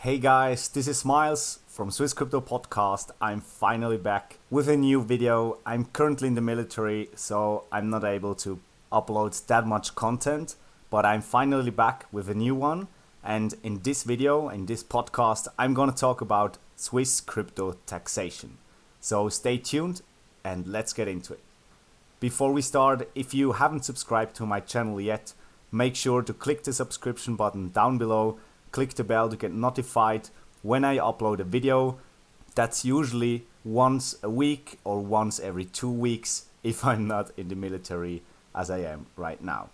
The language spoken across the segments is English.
Hey guys, this is Miles from Swiss Crypto Podcast. I'm finally back with a new video. I'm currently in the military, so I'm not able to upload that much content, but I'm finally back with a new one. And in this video, in this podcast, I'm gonna talk about Swiss crypto taxation. So stay tuned and let's get into it. Before we start, if you haven't subscribed to my channel yet, make sure to click the subscription button down below. Click the bell to get notified when I upload a video. That's usually once a week or once every 2 weeks if I'm not in the military as I am right now.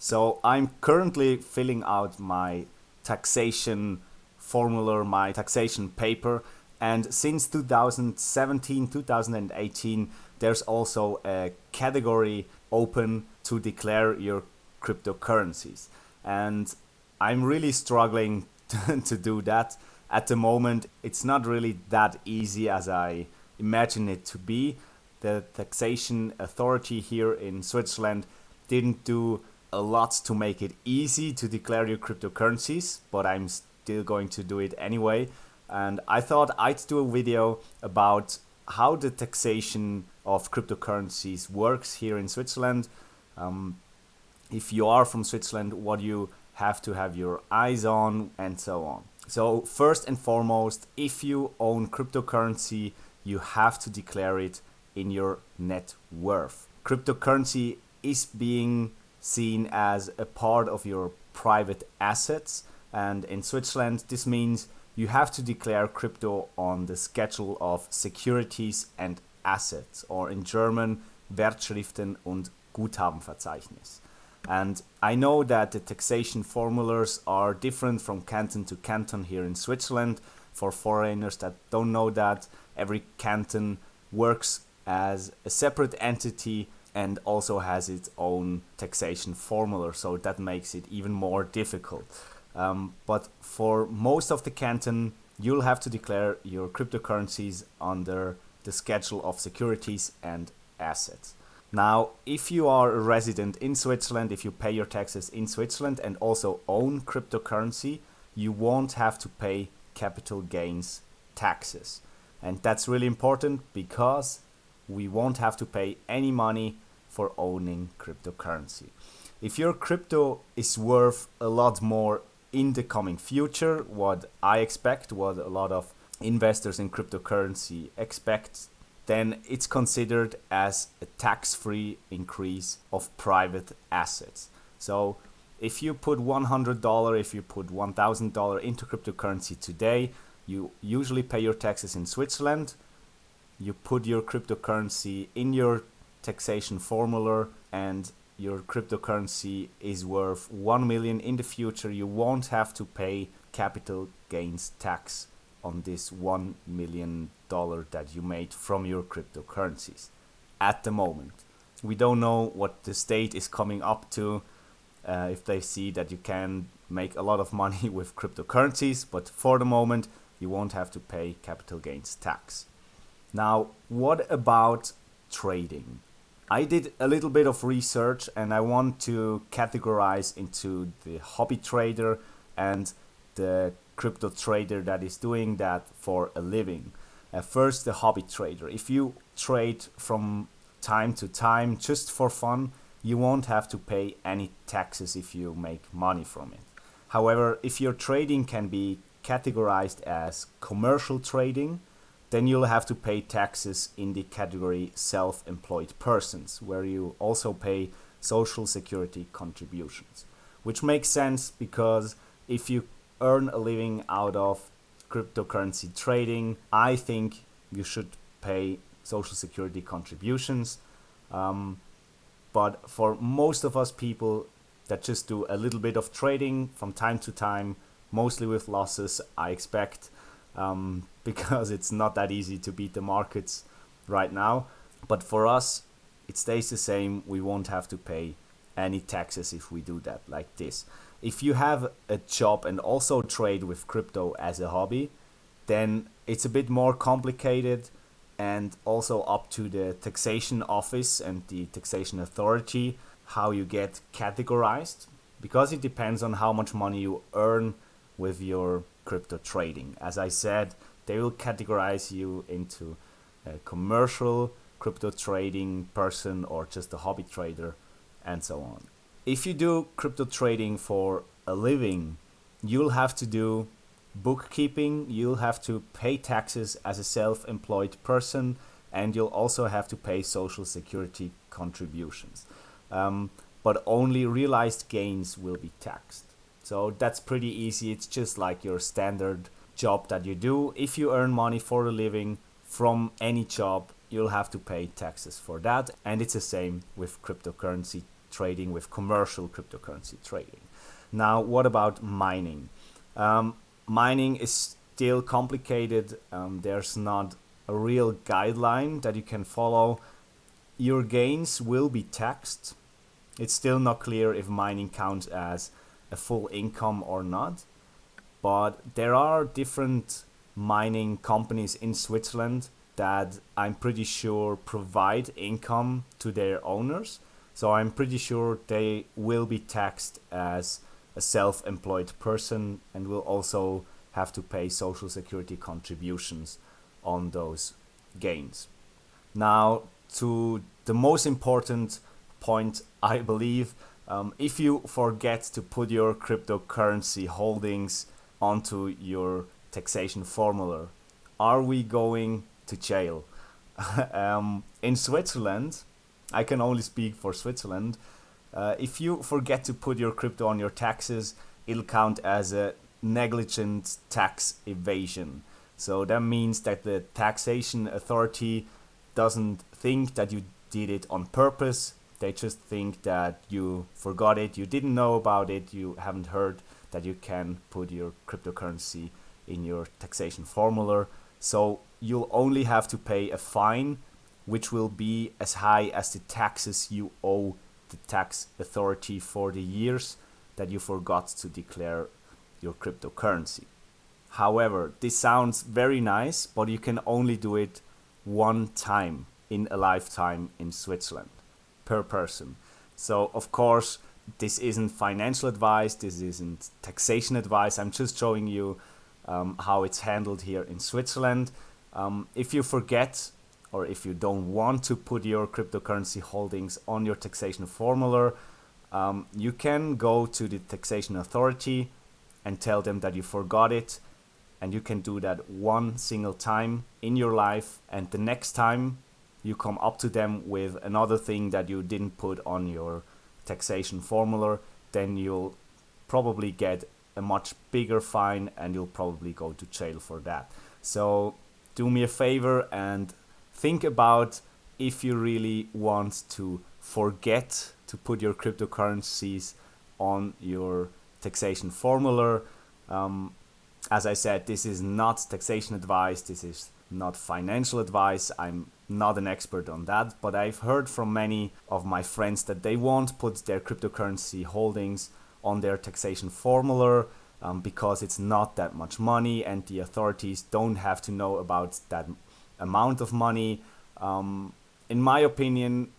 So I'm currently filling out my taxation formula, my taxation paper, and since 2017, 2018, there's also a category open to declare your cryptocurrencies. And I'm really struggling to do that. At the moment, it's not really that easy as I imagine it to be. The taxation authority here in Switzerland didn't do a lot to make it easy to declare your cryptocurrencies, but I'm still going to do it anyway. And I thought I'd do a video about how the taxation of cryptocurrencies works here in Switzerland. If you are from Switzerland, what you have to have your eyes on and so on. So first and foremost, if you own cryptocurrency, you have to declare it in your net worth. Cryptocurrency is being seen as a part of your private assets, and in Switzerland this means you have to declare crypto on the schedule of securities and assets, or in German Wertschriften und Guthabenverzeichnis. And I know that the taxation formulas are different from canton to canton here in Switzerland. For foreigners that don't know that, every canton works as a separate entity and also has its own taxation formula, so that makes it even more difficult. But for most of the canton, you'll have to declare your cryptocurrencies under the schedule of securities and assets. Now, if you are a resident in Switzerland, if you pay your taxes in Switzerland and also own cryptocurrency, you won't have to pay capital gains taxes. And that's really important because we won't have to pay any money for owning cryptocurrency. If your crypto is worth a lot more in the coming future, what I expect, what a lot of investors in cryptocurrency expect, then it's considered as a tax-free increase of private assets. So if you put $100, if you put $1,000 into cryptocurrency today, you usually pay your taxes in Switzerland. You put your cryptocurrency in your taxation formula and your cryptocurrency is worth 1 million in the future, you won't have to pay capital gains tax on this $1 million that you made from your cryptocurrencies at the moment. We don't know what the state is coming up to if they see that you can make a lot of money with cryptocurrencies, but for the moment you won't have to pay capital gains tax. Now, what about trading? I did a little bit of research and I want to categorize into the hobby trader and the crypto trader that is doing that for a living. First, the hobby trader. If you trade from time to time just for fun, you won't have to pay any taxes if you make money from it. However, if your trading can be categorized as commercial trading, then you'll have to pay taxes in the category self-employed persons, where you also pay social security contributions. Which makes sense because if you earn a living out of cryptocurrency trading, I think you should pay social security contributions. But for most of us people that just do a little bit of trading from time to time, mostly with losses, I expect, because it's not that easy to beat the markets right now. But for us, it stays the same. We won't have to pay any taxes if we do that like this. If you have a job and also trade with crypto as a hobby, then it's a bit more complicated and also up to the taxation office and the taxation authority how you get categorized, because it depends on how much money you earn with your crypto trading. As I said, they will categorize you into a commercial crypto trading person or just a hobby trader and so on. If you do crypto trading for a living, you'll have to do bookkeeping, you'll have to pay taxes as a self-employed person, and you'll also have to pay social security contributions. But only realized gains will be taxed. So that's pretty easy. It's just like your standard job that you do. If you earn money for a living from any job, you'll have to pay taxes for that. And it's the same with cryptocurrency trading, with commercial cryptocurrency trading. Now, what about mining? Mining is still complicated. There's not a real guideline that you can follow. Your gains will be taxed. It's still not clear if mining counts as a full income or not. But there are different mining companies in Switzerland that I'm pretty sure provide income to their owners. So I'm pretty sure they will be taxed as a self-employed person and will also have to pay social security contributions on those gains. Now, to the most important point, I believe, if you forget to put your cryptocurrency holdings onto your taxation formula, are we going to jail? In Switzerland, I can only speak for Switzerland, if you forget to put your crypto on your taxes, it'll count as a negligent tax evasion. So that means that the taxation authority doesn't think that you did it on purpose. They just think that you forgot it, you didn't know about it, you haven't heard that you can put your cryptocurrency in your taxation formula. So you'll only have to pay a fine, which will be as high as the taxes you owe the tax authority for the years that you forgot to declare your cryptocurrency. However, this sounds very nice, but you can only do it one time in a lifetime in Switzerland per person. So of course, this isn't financial advice, this isn't taxation advice. I'm just showing you how it's handled here in Switzerland. If you forget or if you don't want to put your cryptocurrency holdings on your taxation formula, you can go to the taxation authority and tell them that you forgot it, and you can do that one single time in your life, and the next time you come up to them with another thing that you didn't put on your taxation formula, then you'll probably get a much bigger fine and you'll probably go to jail for that. So do me a favor and think about if you really want to forget to put your cryptocurrencies on your taxation formula. As I said, this is not taxation advice, this is not financial advice. I'm not an expert on that, but I've heard from many of my friends that they won't put their cryptocurrency holdings on their taxation formula because it's not that much money and the authorities don't have to know about that amount of money. In my opinion,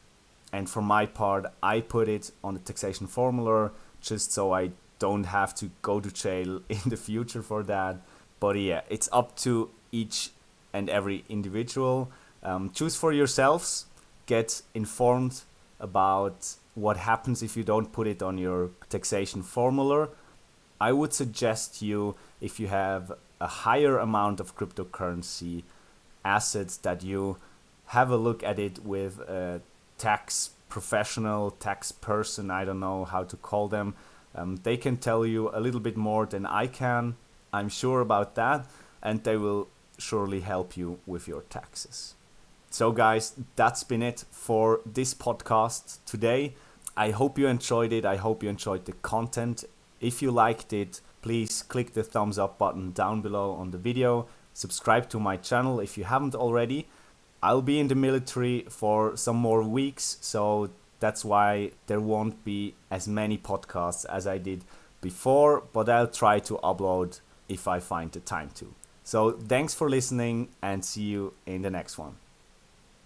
and for my part, I put it on the taxation formula just so I don't have to go to jail in the future for that. But yeah, it's up to each and every individual. Choose for yourselves, get informed about what happens if you don't put it on your taxation formula. I would suggest you, if you have a higher amount of cryptocurrency assets, that you have a look at it with a tax professional, tax person, I don't know how to call them. They can tell you a little bit more than I can, I'm sure about that, and they will surely help you with your taxes. So guys, that's been it for this podcast today. I hope you enjoyed it. I hope you enjoyed the content. If you liked it, please click the thumbs up button down below on the video. Subscribe to my channel if you haven't already. I'll be in the military for some more weeks, so that's why there won't be as many podcasts as I did before, but I'll try to upload if I find the time to. So thanks for listening and see you in the next one.